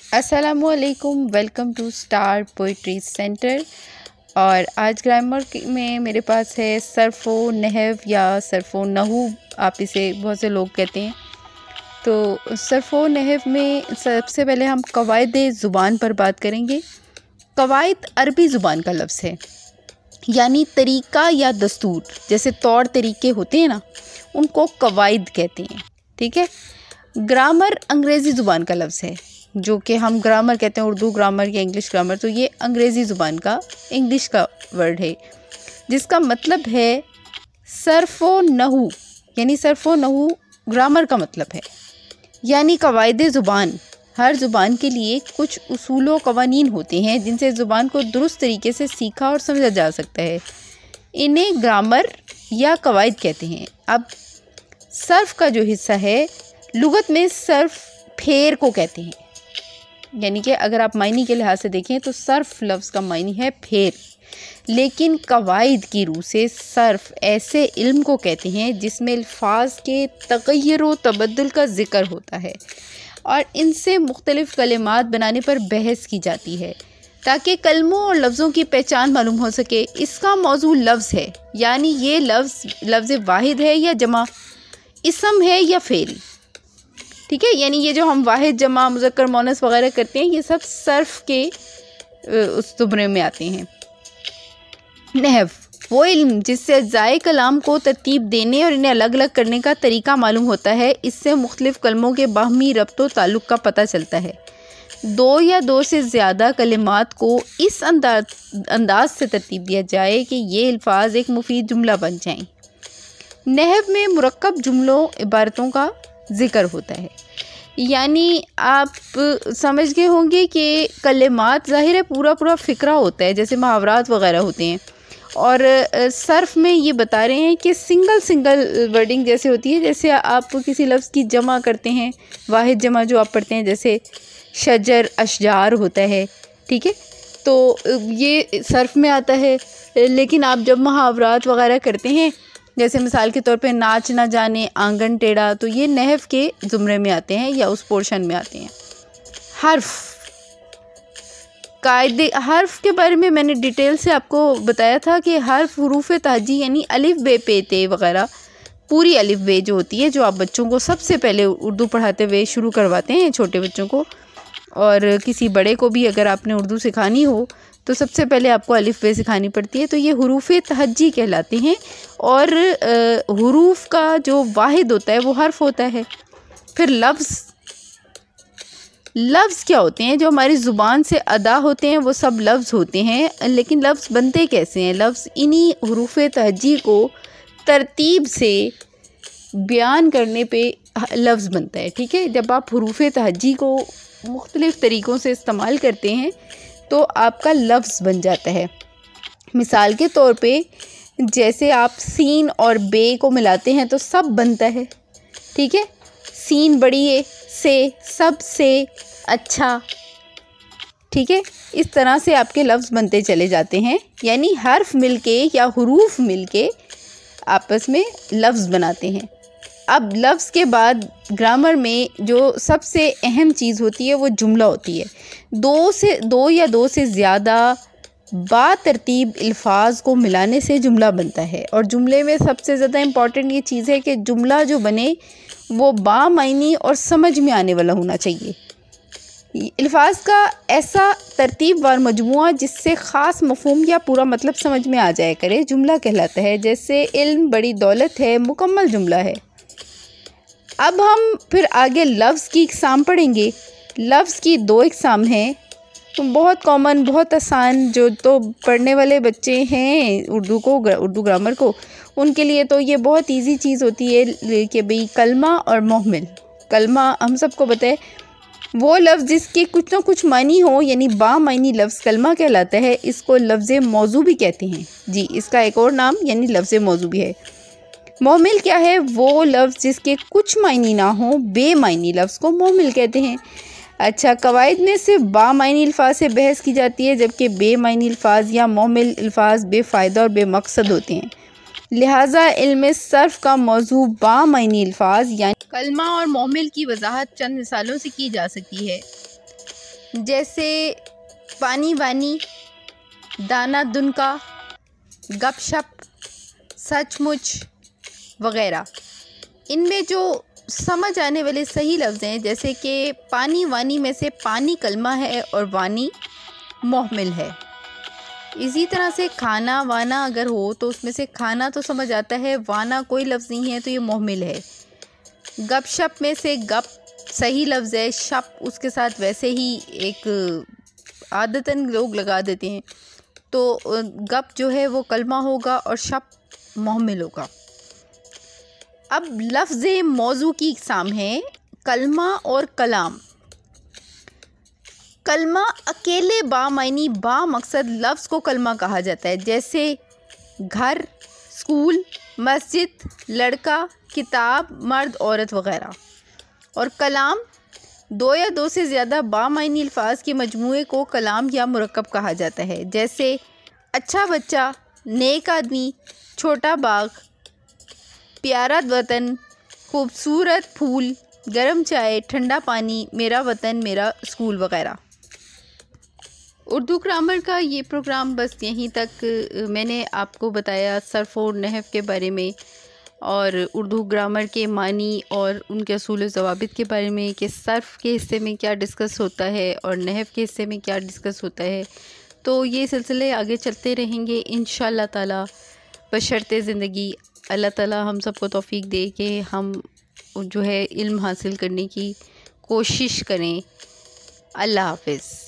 अस्सलामुअलैकुम, welcome to star poetry centre. और आज ग्रामर में मेरे पास है सर्फ़ो नहव या सर्फ़ो नहू, आप इसे बहुत से लोग कहते हैं। तो सर्फ़ो नहव में सबसे पहले हम कवायद ज़ुबान पर बात करेंगे। कवायद अरबी ज़ुबान का लफ्ज़ है, यानी तरीक़ा या दस्तूर, जैसे तौर तरीक़े होते हैं ना, उनको कवायद कहते हैं। ठीक है। ग्रामर अंग्रेज़ी ज़ुबान का लफ्ज़ है, जो कि हम ग्रामर कहते हैं, उर्दू ग्रामर या इंग्लिश ग्रामर। तो ये अंग्रेज़ी ज़ुबान का इंग्लिश का वर्ड है, जिसका मतलब है सर्फ़ो नहू, यानी सर्फ़ो नहू ग्रामर का मतलब है, यानी कवायद ज़ुबान। हर ज़ुबान के लिए कुछ उसूल व क़वानीन होते हैं जिनसे ज़ुबान को दुरुस्त तरीके से सीखा और समझा जा सकता है। इन्हें ग्रामर या कवायद कहते हैं। अब सर्फ़ का जो हिस्सा है, लुगत में सर्फ़ फेर को कहते हैं, यानी कि अगर आप मायने के लिहाज से देखें तो सर्फ़ लफ्ज़ का मायने है फेर। लेकिन कवायद की रूह से सर्फ़ ऐसे इल्म को कहते हैं जिसमें अल्फाज के तग़य्युर व तबद्दुल का ज़िक्र होता है और इनसे मुख्तलिफ़ कलिमात बनाने पर बहस की जाती है ताकि कलमों और लफ्ज़ों की पहचान मालूम हो सके। इसका मौजू लफ्ज़ है, यानी ये लफ्ज़ वाहिद है या जमा, इसम है या फ़ेल। ठीक है, यानी ये जो हम वाहिद, जमा, मुज़क्कर, मोनस वगैरह करते हैं, ये सब सर्फ़ के उस ज़ुमरे में आते हैं। नहव वो इल्म जिससे अज्जाए कलाम को तरतीब देने और इन्हें अलग अलग करने का तरीका मालूम होता है। इससे मुख्तलिफ़ कलमों के बाहमी रब्त व ताल्लुक़ का पता चलता है। दो या दो से ज़्यादा कलिमात को इस अंदाज से तरतीब दिया जाए कि ये अल्फाज एक मुफीद जुमला बन जाएं। नहव में मुरक्कब जुमलों, इबारतों का ज़िक्र होता है, यानी आप समझ गए होंगे कि कलिमात ज़ाहिर है पूरा फ़िक्रा होता है, जैसे मुहावरात वगैरह होते हैं। और सर्फ़ में ये बता रहे हैं कि सिंगल वर्डिंग जैसे होती है, जैसे आप किसी लफ्ज़ की जमा करते हैं, वाहिद जमा जो आप पढ़ते हैं, जैसे शजर, अशजार होता है। ठीक है, तो ये सर्फ़ में आता है। लेकिन आप जब मुहावरात वगैरह करते हैं, जैसे मिसाल के तौर पे नाच ना जाने आंगन टेढ़ा, तो ये नहव के ज़ुमरे में आते हैं या उस पोर्शन में आते हैं। हर्फ़ कायदे हर्फ़ के बारे में मैंने डिटेल से आपको बताया था कि हर्फ़ हुरूफ़ तहजी, यानी अलिफ बे पे ते वगैरह, पूरी अलिफ बे जो होती है, जो आप बच्चों को सबसे पहले उर्दू पढ़ाते हुए शुरू करवाते हैं, छोटे बच्चों को, और किसी बड़े को भी अगर आपने उर्दू सिखानी हो तो सबसे पहले आपको अलिफ बे सिखानी पड़ती है। तो ये हुरूफ़ तहजी कहलाते हैं। और हुरूफ़ का जो वाहिद होता है वो हर्फ़ होता है। फिर लफ्ज़ क्या होते हैं? जो हमारी ज़ुबान से अदा होते हैं वो सब लफ्ज़ होते हैं। लेकिन लफ्ज़ बनते कैसे हैं? लफ्ज़ इन्हीं हुरूफ़ तहजी को तरतीब से बयान करने पे लफ्ज़ बनता है। ठीक है, जब आप हुरूफ़ तहजी को मुख्तलिफ़ तरीक़ों से इस्तेमाल करते हैं तो आपका लफ्ज़ बन जाता है। मिसाल के तौर पे जैसे आप सीन और बे को मिलाते हैं तो सब बनता है। ठीक है, सीन बड़ी है, से, सब से, अच्छा। ठीक है, इस तरह से आपके लफ्ज़ बनते चले जाते हैं, यानी हर्फ मिलके या हुरूफ मिलके आपस में लफ्ज़ बनाते हैं। अब लफ्ज़ के बाद ग्रामर में जो सबसे अहम चीज़ होती है वो जुमला होती है। दो या दो से ज़्यादा बातरतीब अल्फाज को मिलाने से जुमला बनता है। और जुमले में सबसे ज़्यादा इम्पॉर्टेंट ये चीज़ है कि जुमला जो बने वो बामायनी और समझ में आने वाला होना चाहिए। अल्फाज का ऐसा तरतीब वार मजमुआ जिससे ख़ास मफ़हूम या पूरा मतलब समझ में आ जाया करे, जुमला कहलाता है। जैसे इल्म बड़ी दौलत है, मुकम्मल जुमला है। अब हम फिर आगे लफ्ज़ की इक़साम पढ़ेंगे। लफ्ज़ की दो इक़साम हैं, तो बहुत कॉमन, बहुत आसान, जो तो पढ़ने वाले बच्चे हैं उर्दू ग्रामर को, उनके लिए तो ये बहुत इजी चीज़ होती है कि भाई कलमा और मोहमिल। कलमा हम सबको बताए, वो लफ्ज़ जिसके कुछ ना कुछ मानी हो, यानी बामानी लफ्ज़ कलमा कहलाता है। इसको लफ्ज़ मौजू भी कहते हैं। जी, इसका एक और नाम यानी लफ्ज़ मौजू भी है। मोहमिल क्या है? वो लफ्ज़ जिसके कुछ मायनी ना हो, बेमायनी लफ्ज़ को मोहमिल कहते हैं। अच्छा, कवायद में सिर्फ बामायनी अल्फाज से बहस की जाती है, जबकि बेमायनी अल्फाज या मोहमिल अल्फाज बेफ़ायदा और बेमकसद होते हैं। लिहाजा इल्म सर्फ़ का मौजू बामायनी अल्फाज यानी कलमा और मोहमिल की वजाहत चंद मिसालों से की जा सकती है। जैसे पानी वानी, दाना दुनका, गपशप, सचमुच वगैरह। इनमें जो समझ आने वाले सही लफ्ज़ हैं, जैसे कि पानी वानी में से पानी कलमा है और वानी मोहमिल है। इसी तरह से खाना वाना अगर हो तो उसमें से खाना तो समझ आता है, वाना कोई लफ्ज़ नहीं है तो ये मोहमिल है। गपशप में से गप सही लफ्ज़ है, शप उसके साथ वैसे ही एक आदतन लोग लगा देते हैं, तो गप जो है वो कलमा होगा और शप मोहमिल होगा। अब लफ्ज़ मौजू की इक़साम है कलमा और कलाम। कलमा अकेले बामायनी बा मकसद लफ्ज़ को कलमा कहा जाता है, जैसे घर, स्कूल, मस्जिद, लड़का, किताब, मर्द, औरत वग़ैरह। और कलाम दो या दो से ज़्यादा बामायनी अल्फाज के मजमूए को कलाम या मुरक्कब कहा जाता है, जैसे अच्छा बच्चा, नेक आदमी, छोटा बाग, प्यारा वतन, खूबसूरत फूल, गर्म चाय, ठंडा पानी, मेरा वतन, मेरा स्कूल वग़ैरह। उर्दू ग्रामर का ये प्रोग्राम बस यहीं तक मैंने आपको बताया सर्फ़ और नहव के बारे में, और उर्दू ग्रामर के मानी और उनके असूल व ज़वाबित के बारे में कि सर्फ़ के हिस्से में क्या डिस्कस होता है और नहव के हिस्से में क्या डिस्कस होता है। तो ये सिलसिले आगे चलते रहेंगे इंशाअल्लाह ताला, बशर्ते ज़िंदगी अल्लाह ताला हम सबको तौफ़ीक दे कि हम जो है इल्म हासिल करने की कोशिश करें। अल्लाह हाफ़िज़।